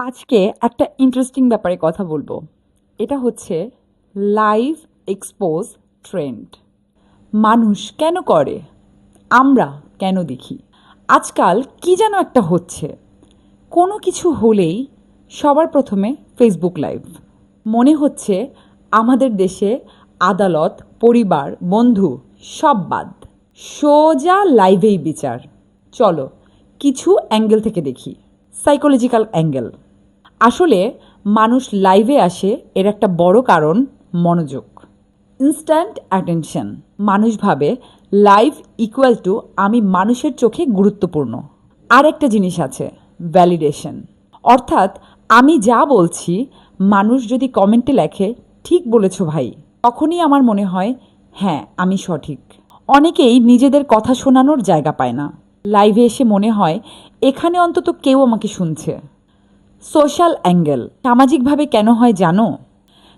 আজকে একটা ইন্টারেস্টিং ব্যাপারে কথা বলবো। এটা হচ্ছে লাইভ এক্সপোজ ট্রেন্ড। মানুষ কেন করে, আমরা কেন দেখি? আজকাল কি যেন একটা হচ্ছে, কোনো কিছু হলেই সবার প্রথমে ফেসবুক লাইভ। মনে হচ্ছে আমাদের দেশে আদালত, পরিবার, বন্ধু সব বাদ, সোজা লাইভেই বিচার। চলো কিছু অ্যাঙ্গেল থেকে দেখি। Psychological angle. আসলে মানুষ লাইভে আসে এর একটা বড় কারণ মনোযোগ, ইনস্ট্যান্ট অ্যাটেনশন। মানুষ ভাবে লাইভ ইকুয়াল টু আমি মানুষের চোখে গুরুত্বপূর্ণ। আর একটা জিনিস আছে, ভ্যালিডেশন। অর্থাৎ আমি যা বলছি মানুষ যদি কমেন্টে লেখে ঠিক বলেছ ভাই, তখনই আমার মনে হয় হ্যাঁ আমি সঠিক। অনেকেই নিজেদের কথা শোনানোর জায়গা পায় না। লাইভে এসে মনে হয় এখানে অন্তত কেউ আমাকে শুনছে। Social angle. সামাজিকভাবে কেন হয় জানো?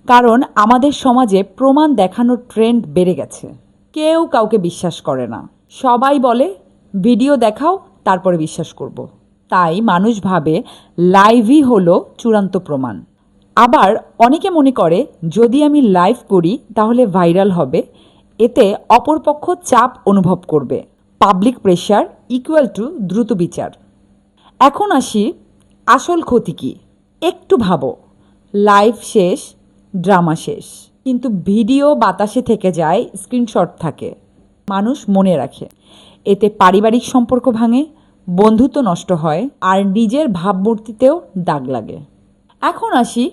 কারণ আমাদের সমাজে প্রমাণ দেখানোর ট্রেন্ড বেড়ে গেছে। কেউ কাউকে বিশ্বাস করে না, সবাই বলে ভিডিও দেখাও তারপরে বিশ্বাস করব। তাই মানুষ ভাবে লাইভই হলো চূড়ান্ত প্রমাণ। আবার অনেকে মনে করে যদি আমি লাইভ করি তাহলে ভাইরাল হবে, এতে অপরপক্ষ চাপ অনুভব করবে। পাবলিক প্রেশার ইকুয়াল টু দ্রুত বিচার। এখন আসি আসল ক্ষতি কী। একটু ভাবো, লাইভ শেষ, ড্রামা শেষ, কিন্তু ভিডিও বাতাসে থেকে যায়, স্ক্রিনশট থাকে, মানুষ মনে রাখে। এতে পারিবারিক সম্পর্ক ভাঙে, বন্ধুত্ব নষ্ট হয়, আর নিজের ভাবমূর্তিতেও দাগ লাগে। এখন আসি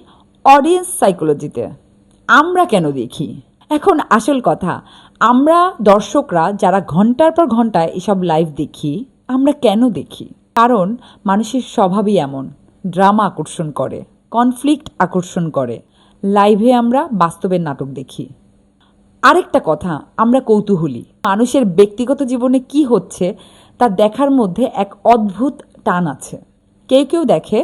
অডিয়েন্স সাইকোলজিতে। আমরা কেন দেখি? এখন আসল কথা, আমরা দর্শকরা যারা ঘন্টার পর ঘন্টা এসব লাইভ দেখি, আমরা কেন দেখি? কারণ মানুষের স্বভাবই এমন, ড্রামা আকর্ষণ করে, কনফ্লিক্ট আকর্ষণ করে। লাইভে আমরা বাস্তবের নাটক দেখি। আরেকটা কথা, আমরা কৌতূহলী। মানুষের ব্যক্তিগত জীবনে কি হচ্ছে তা দেখার মধ্যে এক অদ্ভুত টান আছে। কেউ কেউ দেখে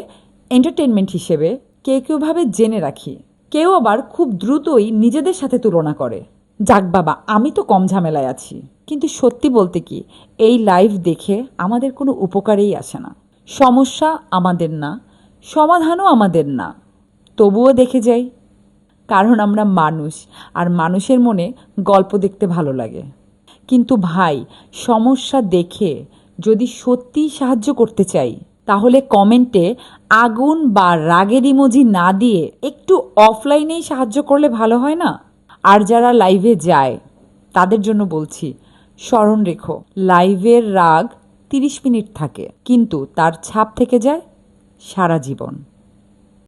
এন্টারটেনমেন্ট হিসেবে, কেউ কেউ ভাবে জেনে রাখি, কেউ আবার খুব দ্রুতই নিজেদের সাথে তুলনা করে। যাক বাবা, আমি তো কম ঝামেলায় আছি। কিন্তু সত্যি বলতে কি, এই লাইভ দেখে আমাদের কোনো উপকারেই আসে না। সমস্যা আমাদের না, সমাধানও আমাদের না, তবুও দেখে যাই। কারণ আমরা মানুষ, আর মানুষের মনে গল্প দেখতে ভালো লাগে। কিন্তু ভাই, সমস্যা দেখে যদি সত্যিই সাহায্য করতে চাই, তাহলে কমেন্টে আগুন বা রাগের ইমোজি না দিয়ে একটু অফলাইনেই সাহায্য করলে ভালো হয় না? আর যারা লাইভে যায় তাদের জন্য বলছি, স্মরণ রেখো, লাইভের রাগ 30 মিনিট থাকে, কিন্তু তার ছাপ থেকে যায় সারা জীবন।